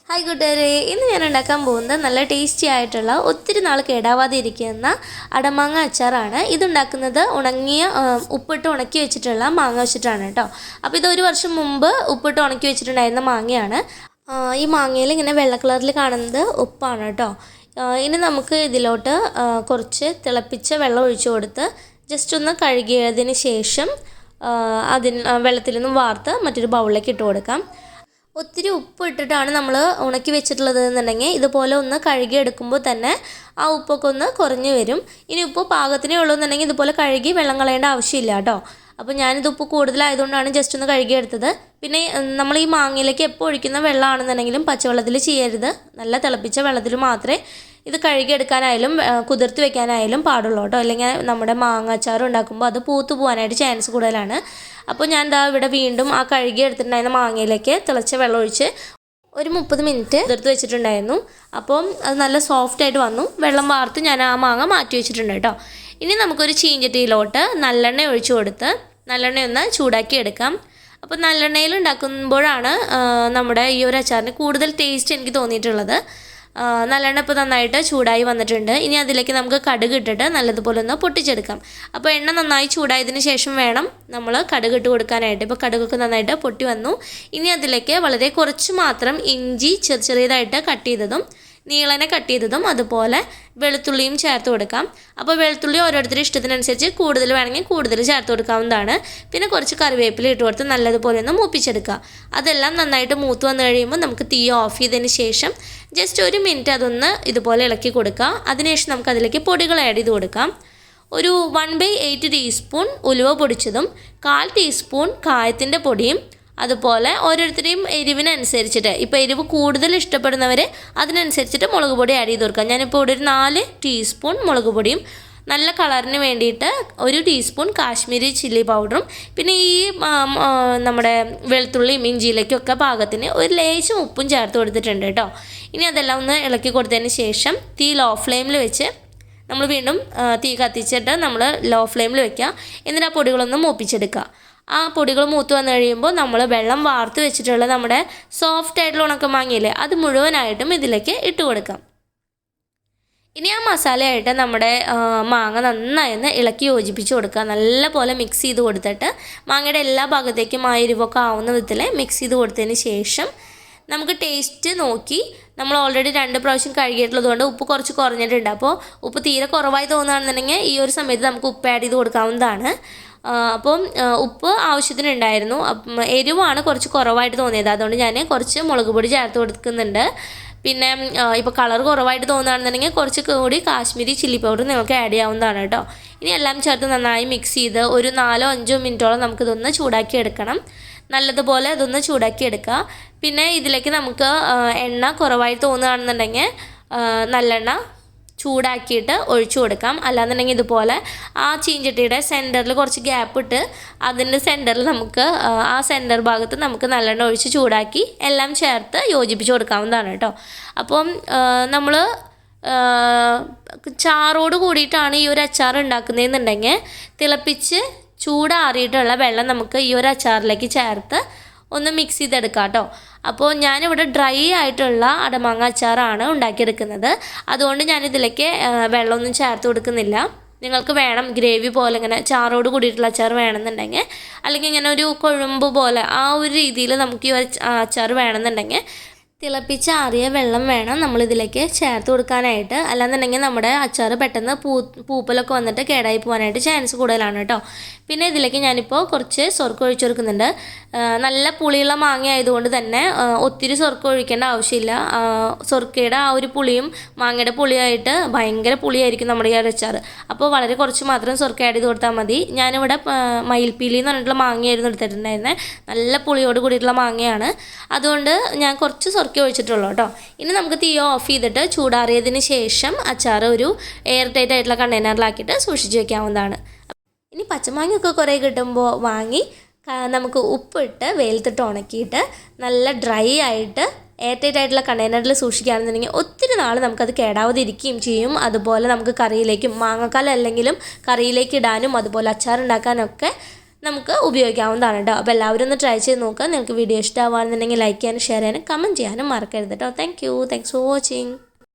Hi കൂട്ടുകാരെ, ഇന്ന് ഞാൻ ഉണ്ടാക്കാൻ പോകുന്നത് നല്ല ടേസ്റ്റി ആയിട്ടുള്ള ഒത്തിരി നാൾ കേടാവാതെ ഇരിക്കുന്ന അടമാങ്ങ അച്ചാറാണ്. ഇതുണ്ടാക്കുന്നത് ഉപ്പിട്ട് ഉണക്കി വെച്ചിട്ടുള്ള മാങ്ങ വെച്ചിട്ടാണ് കേട്ടോ. അപ്പോൾ ഇത് 1 വർഷം മുമ്പ് ഉപ്പിട്ട് ഉണക്കി വെച്ചിട്ടുണ്ടായിരുന്ന മാങ്ങയാണ്. ഈ മാങ്ങയിൽ ഇങ്ങനെ വെള്ള കളറിൽ കാണുന്നത് ഉപ്പാണ് കേട്ടോ. ഇനി നമുക്ക് ഇതിലോട്ട് കുറച്ച് തിളപ്പിച്ച വെള്ളം ഒഴിച്ചു കൊടുത്ത് ജസ്റ്റ് ഒന്ന് കഴുകിയതിന് ശേഷം വെള്ളത്തിൽ നിന്നും വാർത്ത് മറ്റൊരു ബൗളിലേക്ക് ഇട്ട് കൊടുക്കാം. ഒത്തിരി ഉപ്പ് ഇട്ടിട്ടാണ് നമ്മൾ ഉണക്കി വെച്ചിട്ടുള്ളത് എന്നുണ്ടെങ്കിൽ ഇതുപോലെ ഒന്ന് കഴുകിയെടുക്കുമ്പോൾ തന്നെ ആ ഉപ്പൊക്കെ ഒന്ന് കുറഞ്ഞു വരും. ഇനി ഉപ്പ് പാകത്തിനേ ഉള്ളൂ എന്നുണ്ടെങ്കിൽ ഇതുപോലെ കഴുകി വെള്ളം കളയേണ്ട ആവശ്യമില്ല കേട്ടോ. അപ്പോൾ ഞാനിത് ഉപ്പ് കൂടുതലായതുകൊണ്ടാണ് ജസ്റ്റ് ഒന്ന് കഴുകിയെടുത്തത്. പിന്നെ നമ്മൾ ഈ മാങ്ങയിലേക്ക് എപ്പോൾ ഒഴിക്കുന്ന വെള്ളമാണെന്നുണ്ടെങ്കിലും പച്ചവെള്ളത്തിൽ ചെയ്യരുത്, നല്ല തിളപ്പിച്ച വെള്ളത്തിൽ മാത്രമേ ഇത് കഴുകിയെടുക്കാനായാലും കുതിർത്ത് വെക്കാനായാലും പാടുള്ളൂ കേട്ടോ. അല്ലെങ്കിൽ നമ്മുടെ മാങ്ങ അച്ചാർ ഉണ്ടാക്കുമ്പോൾ അത് പൂത്തു പോകാനായിട്ട് ചാൻസ് കൂടുതലാണ്. അപ്പോൾ ഞാൻ ഇവിടെ വീണ്ടും ആ കഴുകിയെടുത്തിട്ടുണ്ടായിരുന്ന മാങ്ങയിലേക്ക് തിളച്ച വെള്ളം ഒഴിച്ച് ഒരു 30 മിനിറ്റ് കുതിർത്ത് വെച്ചിട്ടുണ്ടായിരുന്നു. അപ്പം അത് നല്ല സോഫ്റ്റായിട്ട് വന്നു. വെള്ളം വാർത്ത് ഞാൻ ആ മാങ്ങ മാറ്റി വെച്ചിട്ടുണ്ട് കേട്ടോ. ഇനി നമുക്കൊരു ചീഞ്ചട്ടിയിലോട്ട് നല്ലെണ്ണ ഒഴിച്ചു കൊടുത്ത് നല്ലെണ്ണ ഒന്ന് ചൂടാക്കി എടുക്കാം. അപ്പോൾ നല്ലെണ്ണയിൽ ഉണ്ടാക്കുമ്പോഴാണ് നമ്മുടെ ഈ ഒരു അച്ചാറിന് കൂടുതൽ ടേസ്റ്റ് എനിക്ക് തോന്നിയിട്ടുള്ളത്. നല്ലെണ്ണ ഇപ്പോൾ നന്നായിട്ട് ചൂടായി വന്നിട്ടുണ്ട്. ഇനി അതിലേക്ക് നമുക്ക് കടുക് ഇട്ടിട്ട് നല്ലതുപോലെ ഒന്ന് പൊട്ടിച്ചെടുക്കാം. അപ്പോൾ എണ്ണ നന്നായി ചൂടായതിന് ശേഷം വേണം നമ്മൾ കടുക് ഇട്ട് കൊടുക്കാനായിട്ട്. ഇപ്പോൾ കടുകൊക്കെ നന്നായിട്ട് പൊട്ടി വന്നു. ഇനി അതിലേക്ക് വളരെ കുറച്ച് മാത്രം ഇഞ്ചി ചെറിയതായിട്ട് കട്ട് ചെയ്തതും നീളനെ കട്ട് ചെയ്തതും അതുപോലെ വെളുത്തുള്ളിയും ചേർത്ത് കൊടുക്കാം. അപ്പോൾ വെളുത്തുള്ളി ഓരോരുത്തരുടെ ഇഷ്ടത്തിനനുസരിച്ച് കൂടുതൽ വേണമെങ്കിൽ കൂടുതൽ ചേർത്ത് കൊടുക്കാവുന്നതാണ്. പിന്നെ കുറച്ച് കറിവേപ്പില ഇട്ട് കൊടുത്ത് നല്ലതുപോലെ ഒന്ന് മൂപ്പിച്ചെടുക്കുക. അതെല്ലാം നന്നായിട്ട് മൂത്ത് വന്നു കഴിയുമ്പോൾ നമുക്ക് തീ ഓഫ് ചെയ്തതിന് ശേഷം ജസ്റ്റ് 1 മിനിറ്റ് അതൊന്ന് ഇതുപോലെ ഇളക്കി കൊടുക്കുക. അതിനുശേഷം നമുക്ക് അതിലേക്ക് പൊടികൾ ആഡ് ചെയ്ത് കൊടുക്കാം. ഒരു 1/8 ടീസ്പൂൺ ഉലുവ പൊടിച്ചതും 1/4 ടീസ്പൂൺ കായത്തിൻ്റെ പൊടിയും അതുപോലെ ഓരോരുത്തരെയും എരിവിനനുസരിച്ചിട്ട്, ഇപ്പോൾ എരിവ് കൂടുതൽ ഇഷ്ടപ്പെടുന്നവർ അതിനനുസരിച്ചിട്ട് മുളക് പൊടി ആഡ് ചെയ്ത് കൊടുക്കാം. ഞാനിപ്പോൾ ഇവിടെ ഒരു 4 ടീസ്പൂൺ മുളക് പൊടിയും നല്ല കളറിന് വേണ്ടിയിട്ട് 1 ടീസ്പൂൺ കാശ്മീരി ചില്ലി പൗഡറും പിന്നെ ഈ നമ്മുടെ വെളുത്തുള്ളിയും ഇഞ്ചിയിലേക്കൊക്കെ പാകത്തിന് ഒരു ലേശം ഉപ്പും ചേർത്ത് കൊടുത്തിട്ടുണ്ട് കേട്ടോ. ഇനി അതെല്ലാം ഒന്ന് ഇളക്കി കൊടുത്തതിന് ശേഷം തീ ലോ ഫ്ലെയിമിൽ വെച്ച് നമ്മൾ വീണ്ടും തീ കത്തിച്ചിട്ട് നമ്മൾ ലോ ഫ്ലെയിമിൽ വെക്കുക. എന്നിട്ട് ആ പൊടികളൊന്ന് മൂപ്പിച്ചെടുക്കുക. ആ പൊടികൾ മൂത്ത് വന്നു കഴിയുമ്പോൾ നമ്മൾ വെള്ളം വാർത്ത് വെച്ചിട്ടുള്ള നമ്മുടെ സോഫ്റ്റ് ആയിട്ടുള്ള ഉണക്കമാങ്ങയില്ലേ അത് മുഴുവനായിട്ടും ഇതിലേക്ക് ഇട്ട് കൊടുക്കാം. ഇനി ആ മസാലയായിട്ട് നമ്മുടെ മാങ്ങ നന്നായി ഒന്ന് ഇളക്കി യോജിപ്പിച്ച് കൊടുക്കുക. നല്ല പോലെ മിക്സ് ചെയ്ത് കൊടുത്തിട്ട് മാങ്ങയുടെ എല്ലാ ഭാഗത്തേക്കും ആ എരിവൊക്കെ ആവുന്ന വിധത്തിൽ മിക്സ് ചെയ്ത് കൊടുത്തതിന് ശേഷം നമുക്ക് ടേസ്റ്റ് നോക്കി, നമ്മൾ ഓൾറെഡി 2 പ്രാവശ്യം കഴുകിയിട്ടുള്ളത് കൊണ്ട് ഉപ്പ് കുറച്ച് കുറഞ്ഞിട്ടുണ്ട്. അപ്പോൾ ഉപ്പ് തീരെ കുറവായി തോന്നുകയാണെന്നുണ്ടെങ്കിൽ ഈ ഒരു സമയത്ത് നമുക്ക് ഉപ്പ് ആഡ് ചെയ്ത് കൊടുക്കാവുന്നതാണ്. അപ്പം ഉപ്പ് ആവശ്യത്തിനുണ്ടായിരുന്നു. എരിവാണ് കുറച്ച് കുറവായിട്ട് തോന്നിയത്, അതുകൊണ്ട് ഞാൻ കുറച്ച് മുളക് പൊടി ചേർത്ത് കൊടുക്കുന്നുണ്ട്. പിന്നെ ഇപ്പോൾ കളർ കുറവായിട്ട് തോന്നുകയാണെന്നുണ്ടെങ്കിൽ കുറച്ച് കൂടി കാശ്മീരി ചില്ലി പൗഡർ നിങ്ങൾക്ക് ആഡ് ചെയ്യാവുന്നതാണ് കേട്ടോ. ഇനി എല്ലാം ചേർത്ത് നന്നായി മിക്സ് ചെയ്ത് ഒരു 4-5 മിനിറ്റോളം നമുക്കിതൊന്ന് ചൂടാക്കി എടുക്കണം. നല്ലതുപോലെ അതൊന്ന് ചൂടാക്കി എടുക്കുക. പിന്നെ ഇതിലേക്ക് നമുക്ക് എണ്ണ കുറവായിട്ട് തോന്നുകയാണെന്നുണ്ടെങ്കിൽ നല്ലെണ്ണ ചൂടാക്കിയിട്ട് ഒഴിച്ചു കൊടുക്കാം. അല്ലാന്നുണ്ടെങ്കിൽ ഇതുപോലെ ആ ചീഞ്ചട്ടിയുടെ സെൻറ്ററിൽ കുറച്ച് ഗ്യാപ്പ് ഇട്ട് അതിൻ്റെ സെൻറ്ററിൽ നമുക്ക് ആ സെൻറ്റർ ഭാഗത്ത് നമുക്ക് നല്ലെണ്ണ ഒഴിച്ച് ചൂടാക്കി എല്ലാം ചേർത്ത് യോജിപ്പിച്ച് കൊടുക്കാവുന്നതാണ് കേട്ടോ. അപ്പം നമ്മൾ ചാറോട് കൂടിയിട്ടാണ് ഈ ഒരു അച്ചാർ ഉണ്ടാക്കുന്നതെന്നുണ്ടെങ്കിൽ തിളപ്പിച്ച് ചൂടാറിയിട്ടുള്ള വെള്ളം നമുക്ക് ഈ ഒരു അച്ചാറിലേക്ക് ചേർത്ത് ഒന്ന് മിക്സ് ചെയ്തെടുക്കാം കേട്ടോ. അപ്പോൾ ഞാനിവിടെ ഡ്രൈ ആയിട്ടുള്ള അടമാങ്ങ അച്ചാറാണ് ഉണ്ടാക്കിയെടുക്കുന്നത്. അതുകൊണ്ട് ഞാനിതിലേക്ക് വെള്ളമൊന്നും ചേർത്ത് കൊടുക്കുന്നില്ല. നിങ്ങൾക്ക് വേണം ഗ്രേവി പോലെ ഇങ്ങനെ ചാറോട് കൂടിയിട്ടുള്ള അച്ചാർ വേണമെന്നുണ്ടെങ്കിൽ, അല്ലെങ്കിൽ ഇങ്ങനെ ഒരു കൊഴുമ്പ് പോലെ ആ ഒരു രീതിയിൽ നമുക്ക് ഈ അച്ചാർ വേണമെന്നുണ്ടെങ്കിൽ തിളപ്പിച്ചാറിയ വെള്ളം വേണം നമ്മളിതിലേക്ക് ചേർത്ത് കൊടുക്കാനായിട്ട്. അല്ലാന്നുണ്ടെങ്കിൽ നമ്മുടെ അച്ചാർ പെട്ടെന്ന് പൂപ്പലൊക്കെ വന്നിട്ട് കേടായി പോകാനായിട്ട് ചാൻസ് കൂടുതലാണ് കേട്ടോ. പിന്നെ ഇതിലേക്ക് ഞാനിപ്പോൾ കുറച്ച് സ്വർക്കം ഒഴിച്ചു കൊടുക്കുന്നുണ്ട്. നല്ല പുളിയുള്ള മാങ്ങ ആയതുകൊണ്ട് തന്നെ ഒത്തിരി സ്വർക്കം ഒഴിക്കേണ്ട ആവശ്യമില്ല. സ്വർക്കയുടെ ആ ഒരു പുളിയും മാങ്ങയുടെ പുളിയായിട്ട് ഭയങ്കര പുളിയായിരിക്കും നമ്മുടെ ഈ അച്ചാർ. അപ്പോൾ വളരെ കുറച്ച് മാത്രം സ്വർക്കം ആഡ് ചെയ്ത് കൊടുത്താൽ മതി. ഞാനിവിടെ മയിൽപ്പീലി എന്ന് പറഞ്ഞിട്ടുള്ള മാങ്ങയായിരുന്നു എടുത്തിട്ടുണ്ടായിരുന്നത്. നല്ല പുളിയോട് കൂടിയിട്ടുള്ള മാങ്ങയാണ്, അതുകൊണ്ട് ഞാൻ കുറച്ച് സ്വർക്കം ഒഴിച്ചിട്ടുള്ളൂ കേട്ടോ. ഇനി നമുക്ക് തീ ഓഫ് ചെയ്തിട്ട് ചൂടാറിയതിന് ശേഷം അച്ചാർ ഒരു എയർ ടൈറ്റ് ആയിട്ടുള്ള കണ്ടെയ്നറിലാക്കിയിട്ട് സൂക്ഷിച്ച് വെക്കാവുന്നതാണ്. ഇനി പച്ചമാങ്ങയൊക്കെ കുറേ കിട്ടുമ്പോൾ വാങ്ങി നമുക്ക് ഉപ്പിട്ട് വെയിലത്തിട്ട് ഉണക്കിയിട്ട് നല്ല ഡ്രൈ ആയിട്ട് എയർ ടൈറ്റ് ആയിട്ടുള്ള കണ്ടെയ്നറിൽ സൂക്ഷിക്കുകയാണെന്നുണ്ടെങ്കിൽ ഒത്തിരി നാൾ നമുക്കത് കേടാവാതെ ഇരിക്കുകയും ചെയ്യും. അതുപോലെ നമുക്ക് കറിയിലേക്കും മാങ്ങക്കാലം അല്ലെങ്കിലും കറിയിലേക്ക് ഇടാനും അതുപോലെ അച്ചാർ ഉണ്ടാക്കാനൊക്കെ നമുക്ക് ഉപയോഗിക്കാവുന്നതാണ് കേട്ടോ. അപ്പോൾ എല്ലാവരും ഒന്ന് ട്രൈ ചെയ്ത് നോക്കുക. നിങ്ങൾക്ക് വീഡിയോ ഇഷ്ടമാവുകയാണെന്നുണ്ടെങ്കിൽ ലൈക്ക് ചെയ്യാനും ഷെയർ ചെയ്യാനും കമൻറ്റ് ചെയ്യാനും മറക്കരുത് കേട്ടോ. Thanks for watching.